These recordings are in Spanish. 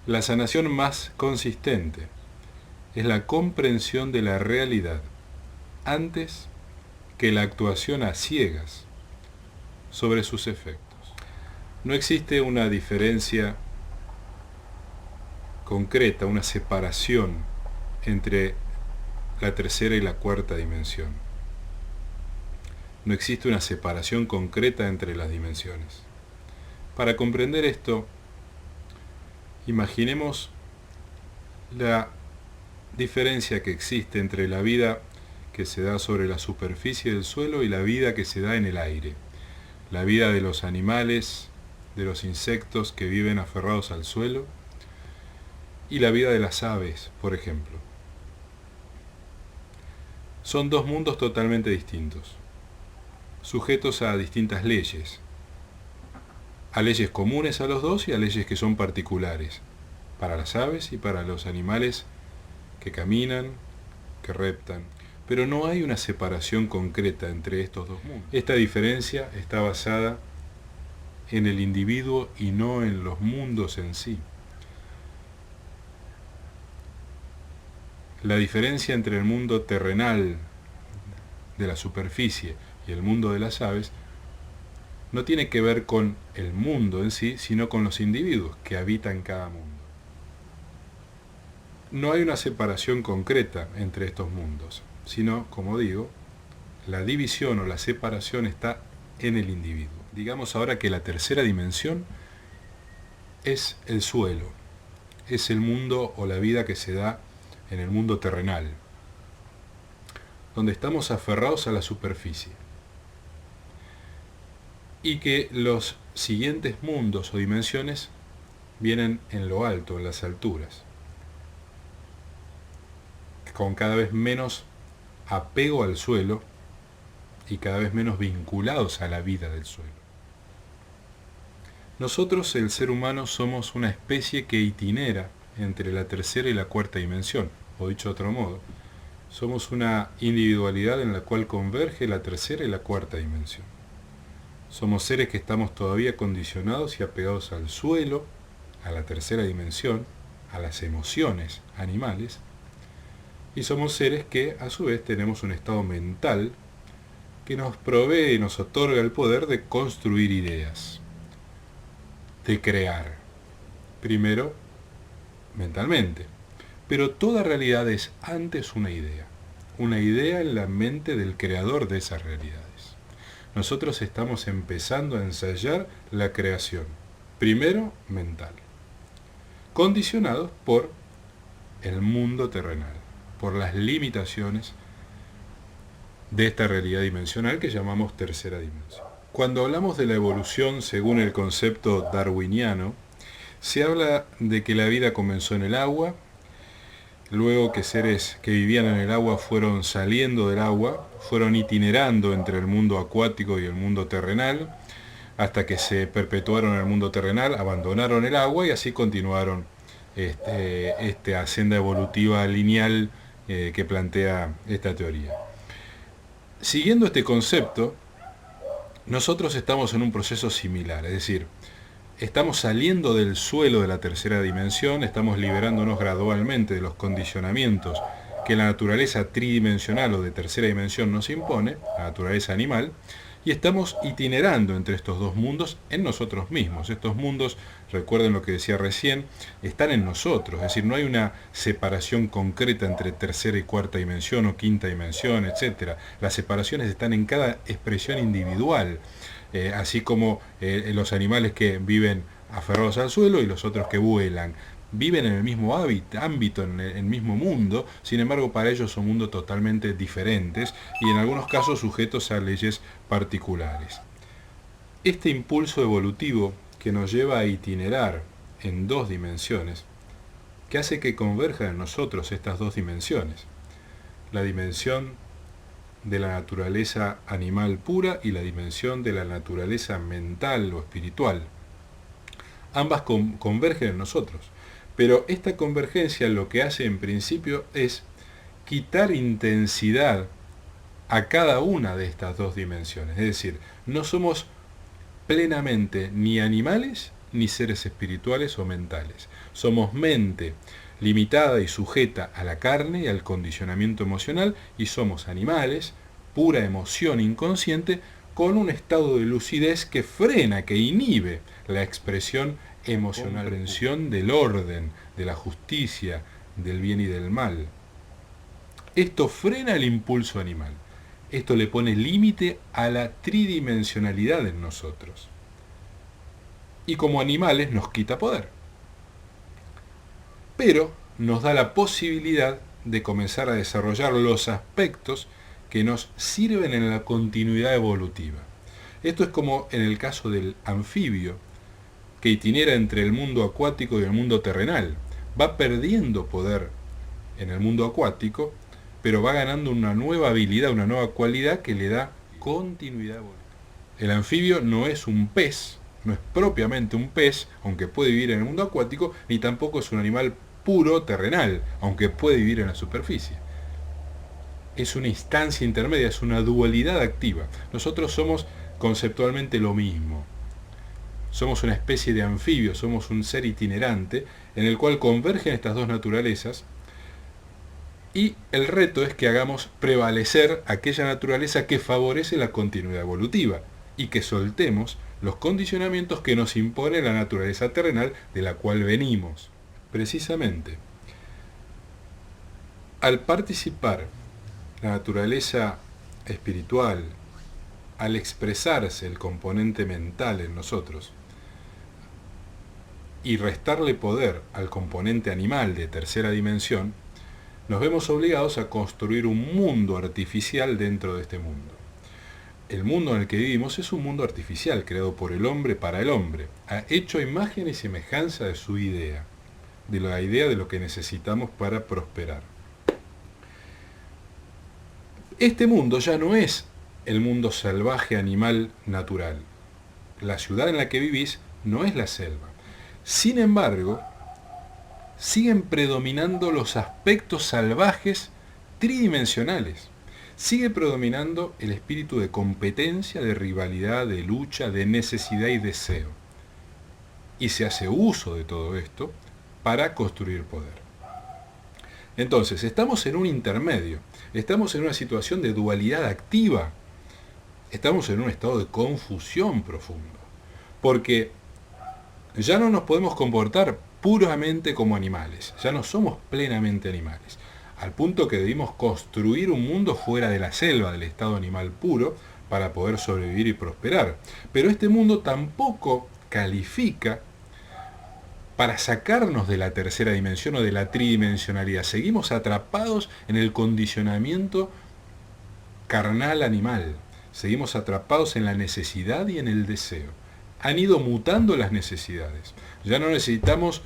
La sanación más consistente es la comprensión de la realidad antes que la actuación a ciegas sobre sus efectos. No existe una diferencia concreta, una separación entre la tercera y la cuarta dimensión. No existe una separación concreta entre las dimensiones. Para comprender esto, imaginemos la diferencia que existe entre la vida que se da sobre la superficie del suelo y la vida que se da en el aire. La vida de los animales, de los insectos que viven aferrados al suelo, y la vida de las aves, por ejemplo. Son dos mundos totalmente distintos, sujetos a distintas leyes, a leyes comunes a los dos y a leyes que son particulares, para las aves y para los animales que caminan, que reptan. Pero no hay una separación concreta entre estos dos mundos. Esta diferencia está basada en el individuo y no en los mundos en sí. La diferencia entre el mundo terrenal de la superficie y el mundo de las aves no tiene que ver con el mundo en sí, sino con los individuos que habitan cada mundo. No hay una separación concreta entre estos mundos, sino, como digo, la división o la separación está en el individuo. Digamos ahora que la tercera dimensión es el suelo, es el mundo o la vida que se da en el mundo terrenal, donde estamos aferrados a la superficie. Y que los siguientes mundos o dimensiones vienen en lo alto, en las alturas, con cada vez menos apego al suelo y cada vez menos vinculados a la vida del suelo. Nosotros, el ser humano, somos una especie que itinera entre la tercera y la cuarta dimensión, o dicho de otro modo, somos una individualidad en la cual converge la tercera y la cuarta dimensión. Somos seres que estamos todavía condicionados y apegados al suelo, a la tercera dimensión, a las emociones animales, y somos seres que a su vez tenemos un estado mental que nos provee y nos otorga el poder de construir ideas, de crear, primero mentalmente, pero toda realidad es antes una idea en la mente del creador de esas realidades. Nosotros estamos empezando a ensayar la creación, primero mental, condicionados por el mundo terrenal, por las limitaciones de esta realidad dimensional que llamamos tercera dimensión. Cuando hablamos de la evolución según el concepto darwiniano, se habla de que la vida comenzó en el agua, luego que seres que vivían en el agua fueron saliendo del agua, fueron itinerando entre el mundo acuático y el mundo terrenal, hasta que se perpetuaron en el mundo terrenal, abandonaron el agua y así continuaron esta senda evolutiva lineal que plantea esta teoría. Siguiendo este concepto, nosotros estamos en un proceso similar, es decir, estamos saliendo del suelo de la tercera dimensión, estamos liberándonos gradualmente de los condicionamientos que la naturaleza tridimensional o de tercera dimensión nos impone, la naturaleza animal, y estamos itinerando entre estos dos mundos en nosotros mismos. Estos mundos, recuerden lo que decía recién, están en nosotros, es decir, no hay una separación concreta entre tercera y cuarta dimensión o quinta dimensión, etc. Las separaciones están en cada expresión individual, así como los animales que viven aferrados al suelo y los otros que vuelan. Viven en el mismo ámbito, en el mismo mundo, sin embargo para ellos son mundos totalmente diferentes y en algunos casos sujetos a leyes particulares. Este impulso evolutivo que nos lleva a itinerar en dos dimensiones, que hace que converjan en nosotros estas dos dimensiones, la dimensión de la naturaleza animal pura y la dimensión de la naturaleza mental o espiritual. Ambas convergen en nosotros. Pero esta convergencia lo que hace en principio es quitar intensidad a cada una de estas dos dimensiones. Es decir, no somos plenamente ni animales ni seres espirituales o mentales. Somos mente limitada y sujeta a la carne y al condicionamiento emocional, y somos animales, pura emoción inconsciente, con un estado de lucidez que frena, que inhibe la expresión emocional, comprensión del orden, de la justicia, del bien y del mal. Esto frena el impulso animal. Esto le pone límite a la tridimensionalidad en nosotros. Y como animales nos quita poder. Pero nos da la posibilidad de comenzar a desarrollar los aspectos que nos sirven en la continuidad evolutiva. Esto es como en el caso del anfibio, que itinera entre el mundo acuático y el mundo terrenal. Va perdiendo poder en el mundo acuático, pero va ganando una nueva habilidad, una nueva cualidad que le da continuidad evolutiva. El anfibio no es un pez, no es propiamente un pez, aunque puede vivir en el mundo acuático, ni tampoco es un animal puro terrenal, aunque puede vivir en la superficie. Es una instancia intermedia, es una dualidad activa. Nosotros somos conceptualmente lo mismo. Somos una especie de anfibio, somos un ser itinerante en el cual convergen estas dos naturalezas, y el reto es que hagamos prevalecer aquella naturaleza que favorece la continuidad evolutiva y que soltemos los condicionamientos que nos impone la naturaleza terrenal de la cual venimos. Precisamente, al participar la naturaleza espiritual, al expresarse el componente mental en nosotros y restarle poder al componente animal de tercera dimensión, nos vemos obligados a construir un mundo artificial dentro de este mundo. El mundo en el que vivimos es un mundo artificial, creado por el hombre para el hombre, hecho a imagen y semejanza de su idea, de la idea de lo que necesitamos para prosperar. Este mundo ya no es el mundo salvaje, animal, natural. La ciudad en la que vivís no es la selva. Sin embargo, siguen predominando los aspectos salvajes tridimensionales. Sigue predominando el espíritu de competencia, de rivalidad, de lucha, de necesidad y deseo. Y se hace uso de todo esto para construir poder. Entonces, estamos en un intermedio, estamos en una situación de dualidad activa, estamos en un estado de confusión profundo, porque ya no nos podemos comportar puramente como animales, ya no somos plenamente animales, al punto que debimos construir un mundo fuera de la selva, del estado animal puro, para poder sobrevivir y prosperar. Pero este mundo tampoco califica para sacarnos de la tercera dimensión o de la tridimensionalidad. Seguimos atrapados en el condicionamiento carnal animal, seguimos atrapados en la necesidad y en el deseo. Han ido mutando las necesidades. Ya no necesitamos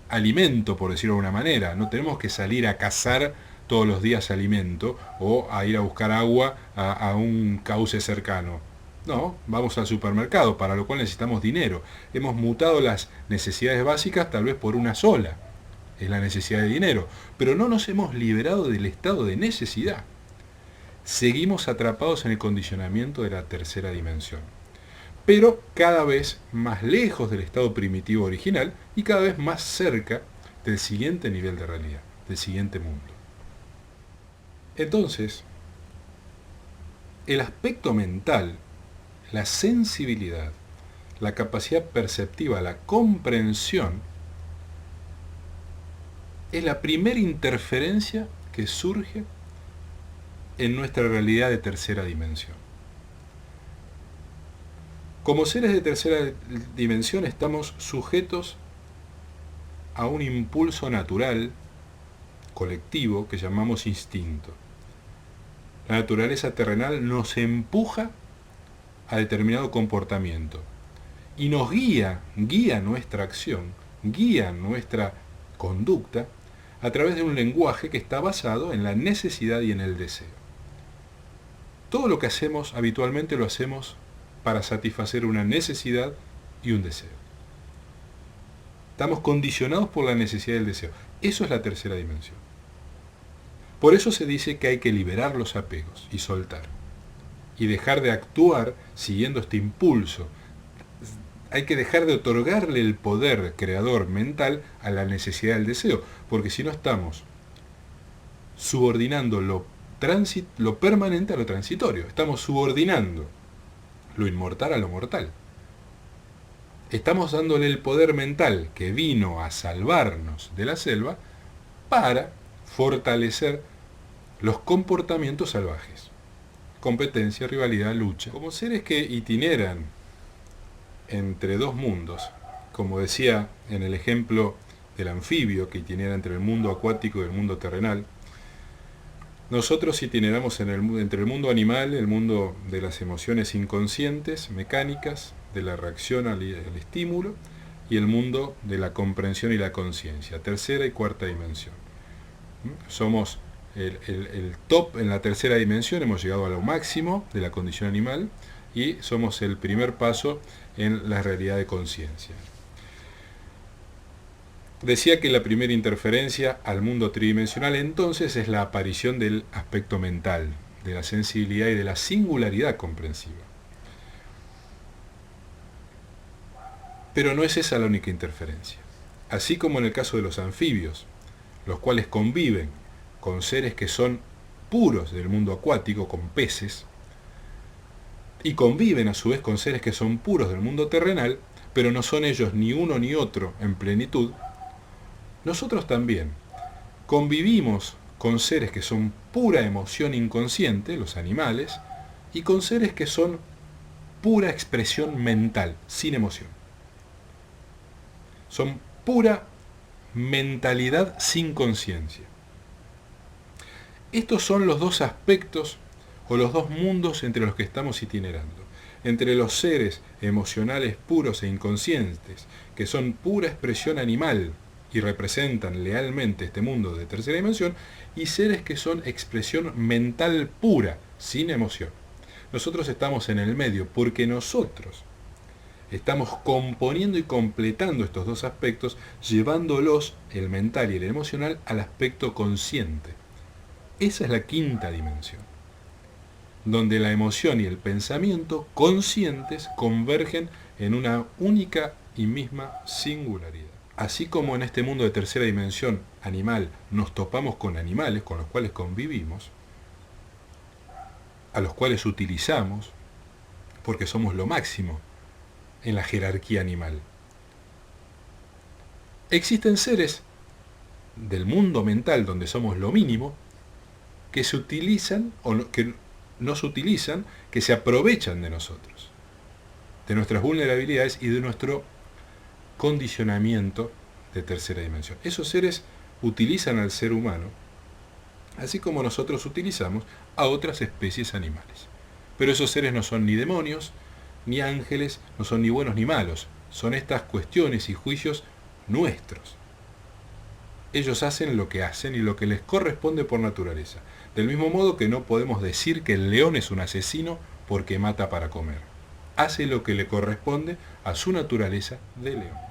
alimento, por decirlo de alguna manera. No tenemos que salir a cazar todos los días alimento o a ir a buscar agua a un cauce cercano. No, vamos al supermercado, para lo cual necesitamos dinero. Hemos mutado las necesidades básicas tal vez por una sola. Es la necesidad de dinero. Pero no nos hemos liberado del estado de necesidad. Seguimos atrapados en el condicionamiento de la tercera dimensión, pero cada vez más lejos del estado primitivo original y cada vez más cerca del siguiente nivel de realidad, del siguiente mundo. Entonces, el aspecto mental, la sensibilidad, la capacidad perceptiva, la comprensión, es la primera interferencia que surge en nuestra realidad de tercera dimensión. Como seres de tercera dimensión estamos sujetos a un impulso natural, colectivo, que llamamos instinto. La naturaleza terrenal nos empuja a determinado comportamiento y nos guía nuestra acción, guía nuestra conducta a través de un lenguaje que está basado en la necesidad y en el deseo. Todo lo que hacemos habitualmente lo hacemos para satisfacer una necesidad y un deseo. Estamos condicionados por la necesidad y el deseo. Eso es la tercera dimensión. Por eso se dice que hay que liberar los apegos y soltar. Y dejar de actuar siguiendo este impulso, Hay que dejar de otorgarle el poder creador mental a la necesidad del deseo, porque si no estamos subordinando lo permanente a lo transitorio. Estamos subordinando lo inmortal a lo mortal. Estamos dándole el poder mental que vino a salvarnos de la selva para fortalecer los comportamientos salvajes. Competencia, rivalidad, lucha. Como seres que itineran entre dos mundos, como decía en el ejemplo del anfibio que itinera entre el mundo acuático y el mundo terrenal, nosotros itineramos entre el mundo animal, el mundo de las emociones inconscientes, mecánicas, de la reacción al estímulo, y el mundo de la comprensión y la conciencia, tercera y cuarta dimensión. Somos el top en la tercera dimensión, hemos llegado a lo máximo de la condición animal, y somos el primer paso en la realidad de conciencia. Decía que la primera interferencia al mundo tridimensional entonces es la aparición del aspecto mental, de la sensibilidad y de la singularidad comprensiva. Pero no es esa la única interferencia. Así como en el caso de los anfibios, los cuales conviven con seres que son puros del mundo acuático, con peces, y conviven a su vez con seres que son puros del mundo terrenal, pero no son ellos ni uno ni otro en plenitud, nosotros también convivimos con seres que son pura emoción inconsciente, los animales, y con seres que son pura expresión mental, sin emoción. Son pura mentalidad sin conciencia. Estos son los dos aspectos o los dos mundos entre los que estamos itinerando. Entre los seres emocionales puros e inconscientes, que son pura expresión animal y representan lealmente este mundo de tercera dimensión, y seres que son expresión mental pura, sin emoción. Nosotros estamos en el medio porque nosotros estamos componiendo y completando estos dos aspectos, llevándolos, el mental y el emocional, al aspecto consciente. Esa es la quinta dimensión, donde la emoción y el pensamiento conscientes convergen en una única y misma singularidad. Así como en este mundo de tercera dimensión animal nos topamos con animales con los cuales convivimos, a los cuales utilizamos, porque somos lo máximo en la jerarquía animal. Existen seres del mundo mental donde somos lo mínimo, que se utilizan o que nos utilizan, que se aprovechan de nosotros, de nuestras vulnerabilidades y de nuestro condicionamiento de tercera dimensión. Esos seres utilizan al ser humano, así como nosotros utilizamos a otras especies animales. Pero esos seres no son ni demonios, ni ángeles, no son ni buenos ni malos. Son estas cuestiones y juicios nuestros. Ellos hacen lo que hacen y lo que les corresponde por naturaleza. Del mismo modo que no podemos decir que el león es un asesino porque mata para comer. Hace lo que le corresponde a su naturaleza de león.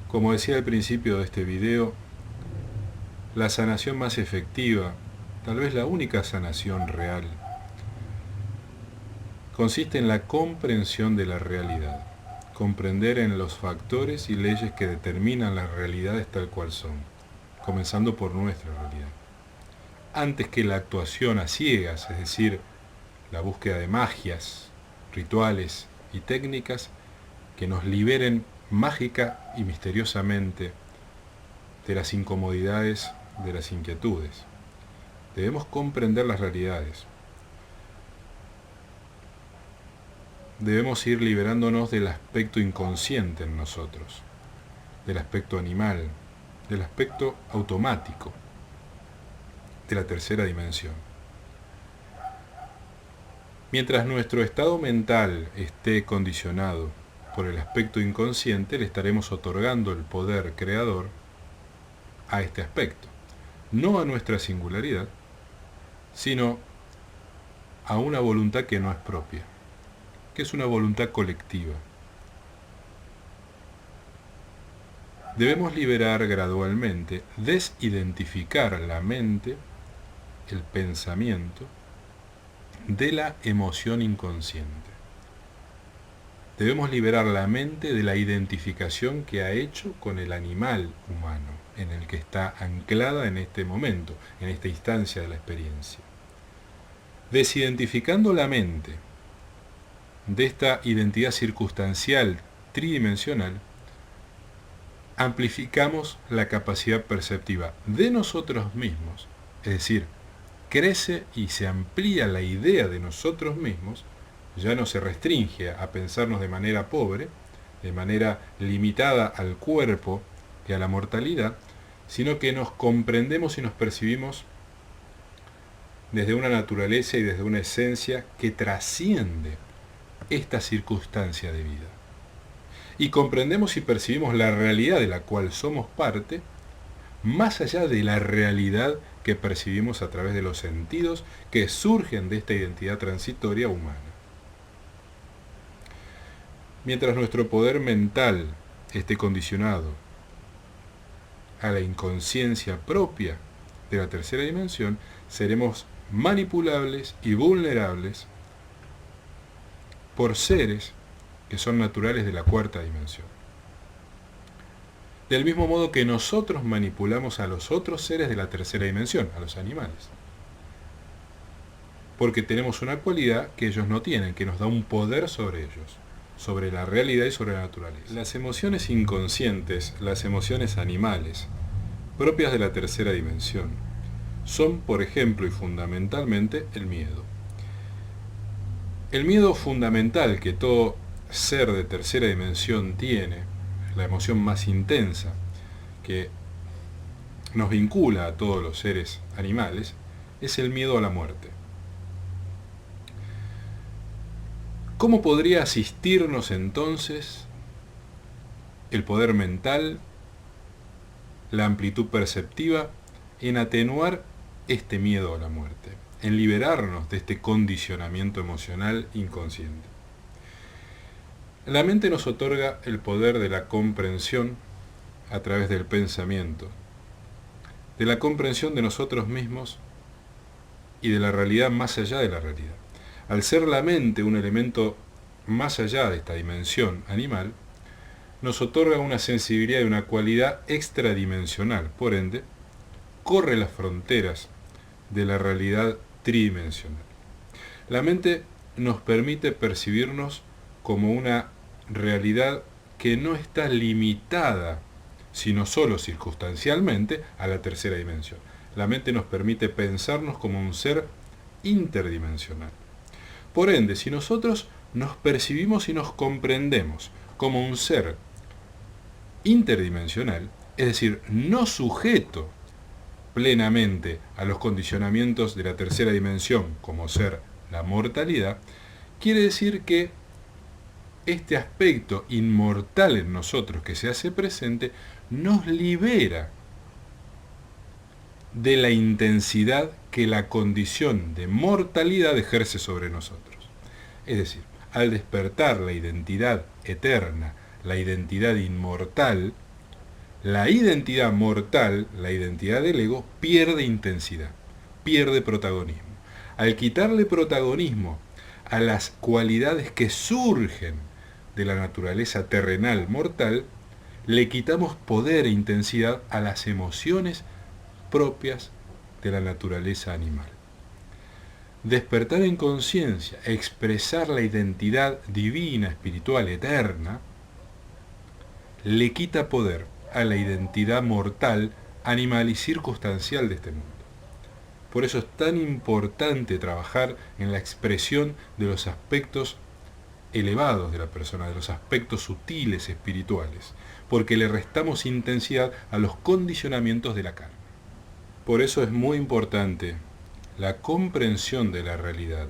Como decía al principio de este video, la sanación más efectiva, tal vez la única sanación real, consiste en la comprensión de la realidad, comprender en los factores y leyes que determinan las realidades tal cual son, comenzando por nuestra realidad. Antes que la actuación a ciegas, es decir, la búsqueda de magias, rituales y técnicas que nos liberen mágica y misteriosamente de las incomodidades, de las inquietudes. Debemos comprender las realidades. Debemos ir liberándonos del aspecto inconsciente en nosotros, del aspecto animal, del aspecto automático, de la tercera dimensión. Mientras nuestro estado mental esté condicionado por el aspecto inconsciente, le estaremos otorgando el poder creador a este aspecto, no a nuestra singularidad, sino a una voluntad que no es propia, que es una voluntad colectiva. Debemos liberar gradualmente, desidentificar la mente, el pensamiento, de la emoción inconsciente. Debemos liberar la mente de la identificación que ha hecho con el animal humano, en el que está anclada en este momento, en esta instancia de la experiencia. Desidentificando la mente de esta identidad circunstancial tridimensional, amplificamos la capacidad perceptiva de nosotros mismos, es decir, crece y se amplía la idea de nosotros mismos, ya no se restringe a pensarnos de manera pobre, de manera limitada al cuerpo y a la mortalidad, sino que nos comprendemos y nos percibimos desde una naturaleza y desde una esencia que trasciende esta circunstancia de vida. Y comprendemos y percibimos la realidad de la cual somos parte, más allá de la realidad que percibimos a través de los sentidos que surgen de esta identidad transitoria humana. Mientras nuestro poder mental esté condicionado a la inconsciencia propia de la tercera dimensión, seremos manipulables y vulnerables por seres que son naturales de la cuarta dimensión. Del mismo modo que nosotros manipulamos a los otros seres de la tercera dimensión, a los animales. Porque tenemos una cualidad que ellos no tienen, que nos da un poder sobre ellos, sobre la realidad y sobre la naturaleza. Las emociones inconscientes, las emociones animales, propias de la tercera dimensión, son, por ejemplo y fundamentalmente, el miedo. El miedo fundamental que todo ser de tercera dimensión tiene, la emoción más intensa que nos vincula a todos los seres animales, es el miedo a la muerte. ¿Cómo podría asistirnos entonces el poder mental, la amplitud perceptiva, en atenuar este miedo a la muerte, en liberarnos de este condicionamiento emocional inconsciente? La mente nos otorga el poder de la comprensión a través del pensamiento, de la comprensión de nosotros mismos y de la realidad más allá de la realidad. Al ser la mente un elemento más allá de esta dimensión animal, nos otorga una sensibilidad y una cualidad extradimensional, por ende, corre las fronteras de la realidad tridimensional. La mente nos permite percibirnos como una realidad que no está limitada, sino solo circunstancialmente, a la tercera dimensión. La mente nos permite pensarnos como un ser interdimensional. Por ende, si nosotros nos percibimos y nos comprendemos como un ser interdimensional, es decir, no sujeto plenamente a los condicionamientos de la tercera dimensión, como ser la mortalidad, quiere decir que este aspecto inmortal en nosotros que se hace presente nos libera de la intensidad que la condición de mortalidad ejerce sobre nosotros. Es decir, al despertar la identidad eterna, la identidad inmortal, la identidad mortal, la identidad del ego, pierde intensidad, pierde protagonismo. Al quitarle protagonismo a las cualidades que surgen de la naturaleza terrenal mortal, le quitamos poder e intensidad a las emociones propias de la naturaleza animal. Despertar en conciencia, expresar la identidad divina, espiritual, eterna, le quita poder a la identidad mortal, animal y circunstancial de este mundo. Por eso es tan importante trabajar en la expresión de los aspectos elevados de la persona, de los aspectos sutiles espirituales, porque le restamos intensidad a los condicionamientos de la carne. Por eso es muy importante la comprensión de la realidad,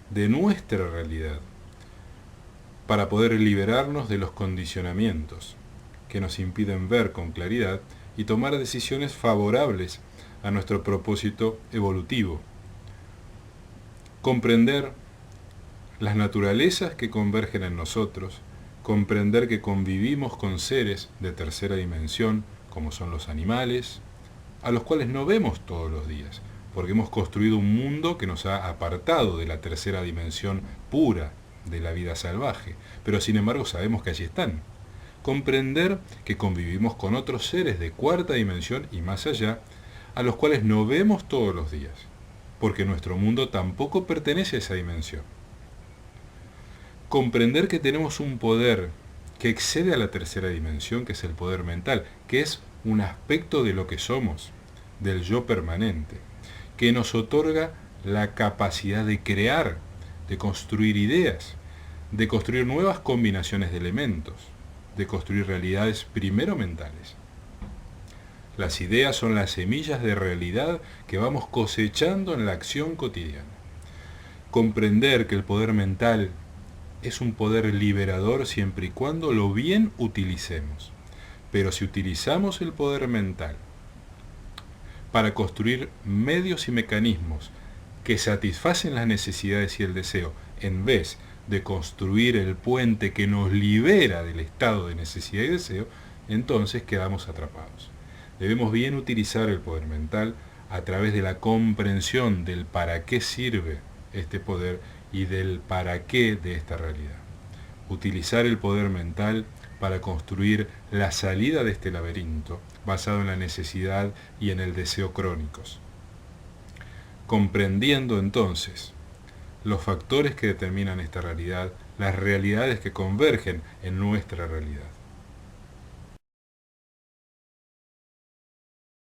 de nuestra realidad, para poder liberarnos de los condicionamientos que nos impiden ver con claridad y tomar decisiones favorables a nuestro propósito evolutivo. Comprender las naturalezas que convergen en nosotros, comprender que convivimos con seres de tercera dimensión, como son los animales, a los cuales no vemos todos los días, porque hemos construido un mundo que nos ha apartado de la tercera dimensión pura de la vida salvaje, pero sin embargo sabemos que allí están. Comprender que convivimos con otros seres de cuarta dimensión y más allá, a los cuales no vemos todos los días, porque nuestro mundo tampoco pertenece a esa dimensión. Comprender que tenemos un poder que excede a la tercera dimensión, que es el poder mental, que es un aspecto de lo que somos, del yo permanente, que nos otorga la capacidad de crear, de construir ideas, de construir nuevas combinaciones de elementos, de construir realidades primero mentales. Las ideas son las semillas de realidad que vamos cosechando en la acción cotidiana. Comprender que el poder mental es un poder liberador siempre y cuando lo bien utilicemos. Pero si utilizamos el poder mental para construir medios y mecanismos que satisfacen las necesidades y el deseo, en vez de construir el puente que nos libera del estado de necesidad y deseo, entonces quedamos atrapados. Debemos bien utilizar el poder mental a través de la comprensión del para qué sirve este poder y del para qué de esta realidad. Utilizar el poder mental para construir la salida de este laberinto basado en la necesidad y en el deseo crónicos. Comprendiendo entonces los factores que determinan esta realidad, las realidades que convergen en nuestra realidad.